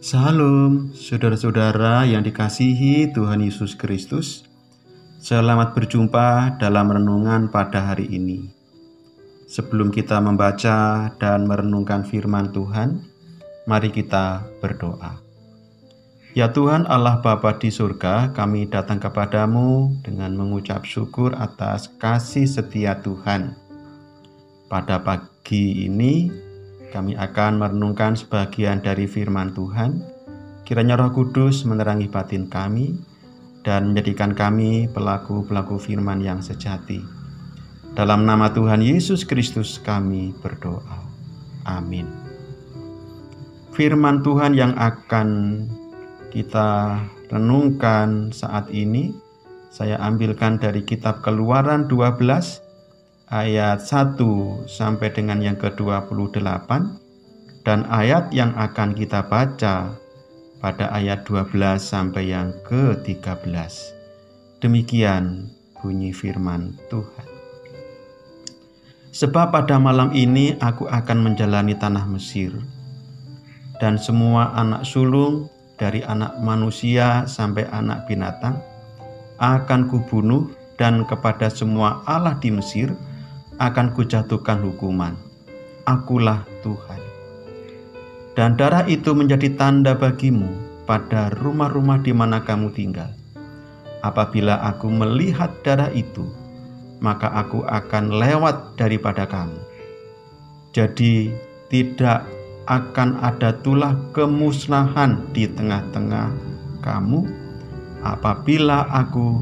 Salam, saudara-saudara yang dikasihi Tuhan Yesus Kristus. Selamat berjumpa dalam renungan pada hari ini. Sebelum kita membaca dan merenungkan firman Tuhan, mari kita berdoa. Ya Tuhan Allah Bapa di surga, kami datang kepadamu dengan mengucap syukur atas kasih setia Tuhan. Pada pagi ini, kami akan merenungkan sebagian dari firman Tuhan. Kiranya Roh Kudus menerangi batin kami dan menjadikan kami pelaku-pelaku firman yang sejati. Dalam nama Tuhan Yesus Kristus kami berdoa. Amin. Firman Tuhan yang akan kita renungkan saat ini, saya ambilkan dari kitab Keluaran 12 ayat 1 sampai dengan yang ke-28, dan ayat yang akan kita baca pada ayat 12 sampai yang ke-13. Demikian bunyi firman Tuhan. Sebab pada malam ini aku akan menjalani tanah Mesir, dan semua anak sulung dari anak manusia sampai anak binatang akan kubunuh, dan kepada semua allah di Mesir akan kujatuhkan hukuman. Akulah Tuhan. Dan darah itu menjadi tanda bagimu pada rumah-rumah di mana kamu tinggal. Apabila aku melihat darah itu, maka aku akan lewat daripada kamu. Jadi tidak akan ada tulah kemusnahan di tengah-tengah kamu apabila aku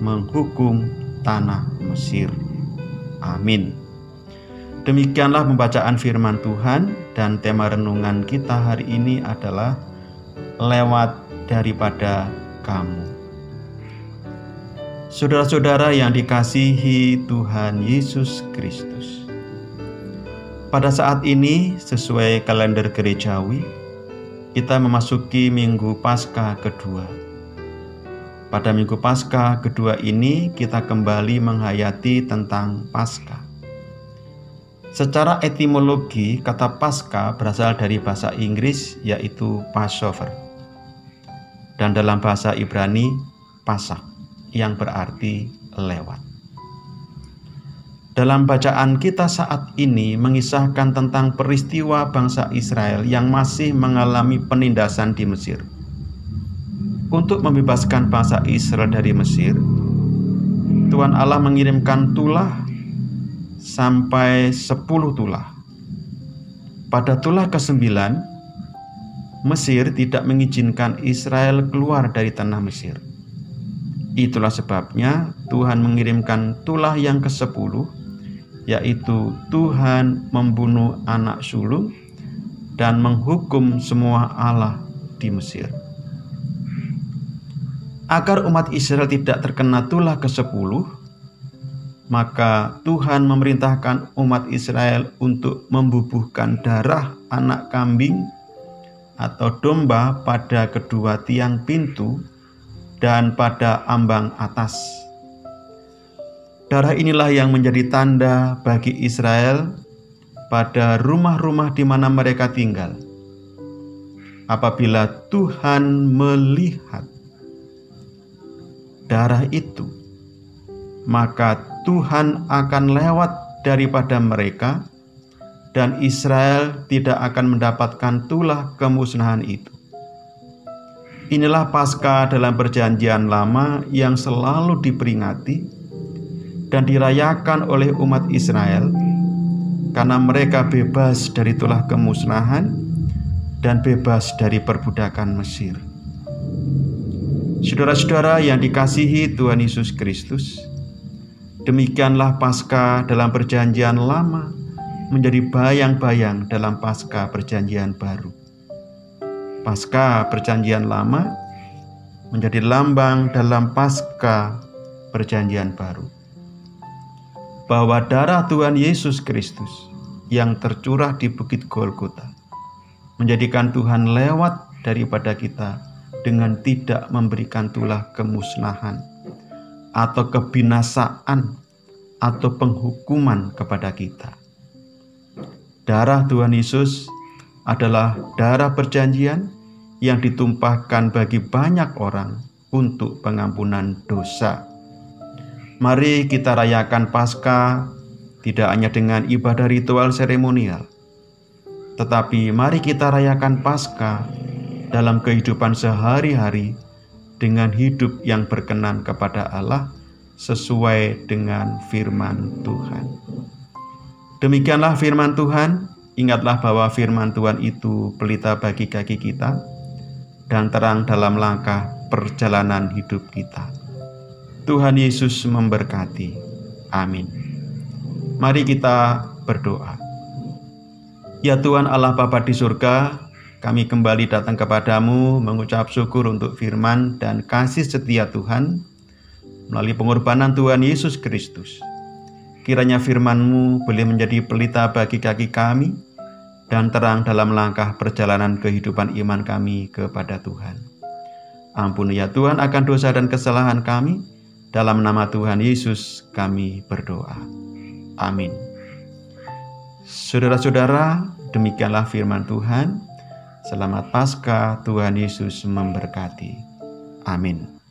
menghukum tanah Mesir. Amin. Demikianlah pembacaan firman Tuhan, dan tema renungan kita hari ini adalah lewat daripada kamu. Saudara-saudara yang dikasihi Tuhan Yesus Kristus, pada saat ini sesuai kalender gerejawi, kita memasuki Minggu Paskah kedua. Pada Minggu Paskah kedua ini kita kembali menghayati tentang Paskah. Secara etimologi, kata Paskah berasal dari bahasa Inggris yaitu Passover, dan dalam bahasa Ibrani Pasak, yang berarti lewat. Dalam bacaan kita saat ini mengisahkan tentang peristiwa bangsa Israel yang masih mengalami penindasan di Mesir. Untuk membebaskan bangsa Israel dari Mesir, Tuhan Allah mengirimkan tulah sampai 10 tulah. Pada tulah ke-9, Mesir tidak mengizinkan Israel keluar dari tanah Mesir. Itulah sebabnya Tuhan mengirimkan tulah yang ke-10, yaitu Tuhan membunuh anak sulung dan menghukum semua allah di Mesir. Agar umat Israel tidak terkena tulah ke-10, maka Tuhan memerintahkan umat Israel untuk membubuhkan darah anak kambing atau domba pada kedua tiang pintu dan pada ambang atas. Darah inilah yang menjadi tanda bagi Israel pada rumah-rumah di mana mereka tinggal. Apabila Tuhan melihat darah itu, maka Tuhan akan lewat daripada mereka, dan Israel tidak akan mendapatkan tulah kemusnahan itu. Inilah Paskah dalam Perjanjian Lama yang selalu diperingati dan dirayakan oleh umat Israel, karena mereka bebas dari tulah kemusnahan dan bebas dari perbudakan Mesir. Saudara-saudara yang dikasihi Tuhan Yesus Kristus, demikianlah Paskah dalam Perjanjian Lama menjadi bayang-bayang dalam Paskah Perjanjian Baru. Paskah Perjanjian Lama menjadi lambang dalam Paskah Perjanjian Baru, bahwa darah Tuhan Yesus Kristus yang tercurah di Bukit Golgota menjadikan Tuhan lewat daripada kita dengan tidak memberikan tulah kemusnahan atau kebinasaan atau penghukuman kepada kita. Darah Tuhan Yesus adalah darah perjanjian yang ditumpahkan bagi banyak orang untuk pengampunan dosa. Mari kita rayakan Paskah tidak hanya dengan ibadah ritual seremonial, tetapi mari kita rayakan Paskah dalam kehidupan sehari-hari dengan hidup yang berkenan kepada Allah sesuai dengan firman Tuhan. Demikianlah firman Tuhan. Ingatlah bahwa firman Tuhan itu pelita bagi kaki kita dan terang dalam langkah perjalanan hidup kita. Tuhan Yesus memberkati. Amin. Mari kita berdoa. Ya Tuhan Allah Bapa di surga, kami kembali datang kepadamu mengucap syukur untuk firman dan kasih setia Tuhan melalui pengorbanan Tuhan Yesus Kristus. Kiranya firman-Mu boleh menjadi pelita bagi kaki kami dan terang dalam langkah perjalanan kehidupan iman kami kepada Tuhan. Ampuni ya Tuhan akan dosa dan kesalahan kami. Dalam nama Tuhan Yesus kami berdoa. Amin. Saudara-saudara, demikianlah firman Tuhan. Selamat Paskah, Tuhan Yesus memberkati. Amin.